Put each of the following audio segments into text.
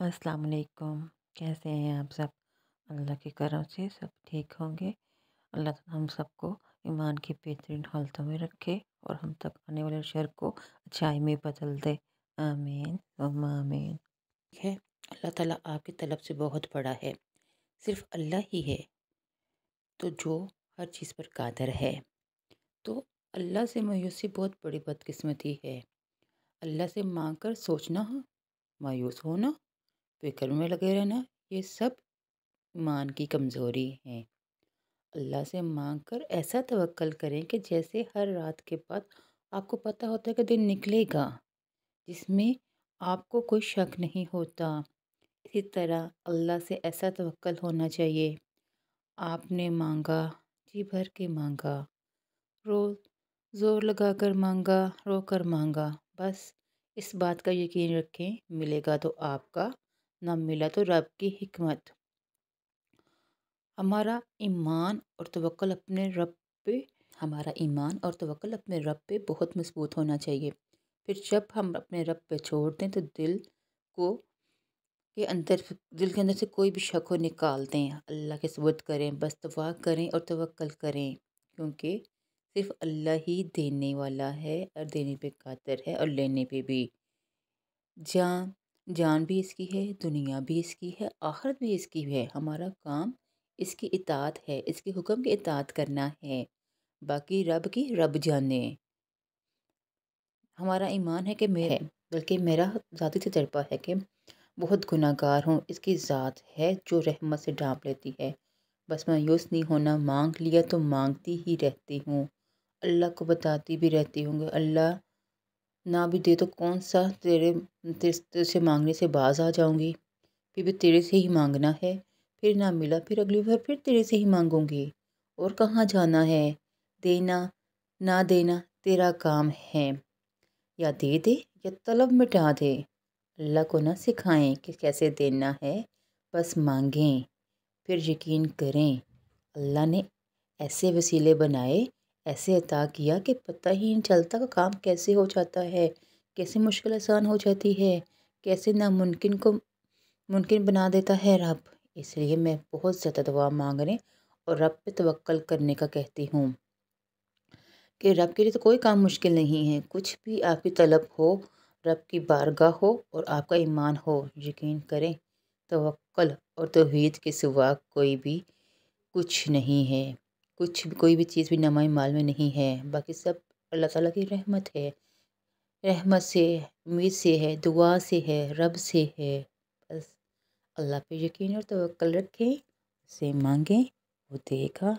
अस्सलाम वालेकुम। कैसे हैं आप सब? अल्लाह के करम से सब ठीक होंगे। अल्लाह ताला हम सबको ईमान की बेहतरीन हालतों में रखे और हम तक आने वाले शर को अच्छाई में बदल दे। आमीन सुम्मा आमीन। है। अल्लाह ताला आपकी तलब से बहुत बड़ा है। सिर्फ अल्लाह ही है तो जो हर चीज़ पर कादर है। तो अल्लाह से मायूसी बहुत बड़ी बदकिस्मती है। अल्लाह से मांग कर सोचना, मायूस होना, फिक्र में लगे रहना, ये सब ईमान की कमज़ोरी है। अल्लाह से मांग कर ऐसा तवक्ल करें कि जैसे हर रात के बाद आपको पता होता है कि दिन निकलेगा, जिसमें आपको कोई शक नहीं होता। इसी तरह अल्लाह से ऐसा तवक्ल होना चाहिए। आपने मांगा, जी भर के मांगा, रो ज़ोर लगाकर मांगा, रो कर मांगा, बस इस बात का यकीन रखें, मिलेगा तो आपका, ना मिला तो रब की हिकमत। हमारा ईमान और तवक्ल अपने रब पे हमारा ईमान और तवक्ल अपने रब पे बहुत मजबूत होना चाहिए। फिर जब हम अपने रब पे छोड़ दें तो को दिल के अंदर से कोई भी शक हो निकाल दें, अल्लाह के सुपुर्द करें, बस दुआ करें और तवक्ल करें, क्योंकि सिर्फ अल्लाह ही देने वाला है और देने पे कादिर है और लेने पे भी। जान जान भी इसकी है, दुनिया भी इसकी है, आखिरत भी इसकी है। हमारा काम इसकी इताअत है, इसके हुक्म की इताअत करना है। बाकी रब की रब जाने। हमारा ईमान है कि है, बल्कि मेरा ज़ाती तजर्बा है कि बहुत गुनाहगार हूँ। इसकी ज़ात है जो रहमत से ढाँप लेती है। बस मायूस नहीं होना, मांग लिया तो मांगती ही रहती हूँ। अल्लाह को बताती भी रहती हूँ कि अल्लाह ना भी दे तो कौन सा तेरे से मांगने से बाज आ जाऊँगी। फिर भी तेरे से ही मांगना है। फिर ना मिला फिर अगली बार फिर तेरे से ही मांगूंगी। और कहाँ जाना है। देना ना देना तेरा काम है। या दे दे या तलब मिटा दे। अल्लाह को ना सिखाएं कि कैसे देना है, बस मांगें। फिर यकीन करें, अल्लाह ने ऐसे वसीले बनाए, ऐसे अता किया कि पता ही नहीं चलता कि काम कैसे हो जाता है, कैसे मुश्किल आसान हो जाती है, कैसे नामुमकिन को मुमकिन बना देता है रब। इसलिए मैं बहुत ज़्यादा दुआ मांगने और रब पे तवक्ल करने का कहती हूँ कि रब के लिए तो कोई काम मुश्किल नहीं है। कुछ भी आपकी तलब हो, रब की बारगाह हो और आपका ईमान हो, यकीन करें तवक्ल और तौहीद के सिवा कोई भी कुछ नहीं है। कोई भी चीज़ भी नमाई माल में नहीं है। बाकी सब अल्लाह ताला की रहमत है। रहमत से, उम्मीद से है, दुआ से है, रब से है। बस अल्लाह पे यकीन और तवक्ल रखें, उससे मांगें, वो देगा,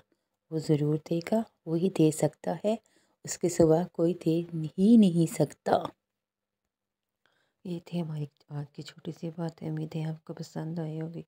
वो ज़रूर देगा, वो ही दे सकता है, उसके सिवा कोई दे ही नहीं सकता। ये थी हमारी आज की छोटी सी बात। उम्मीद है आपको पसंद आई होगी।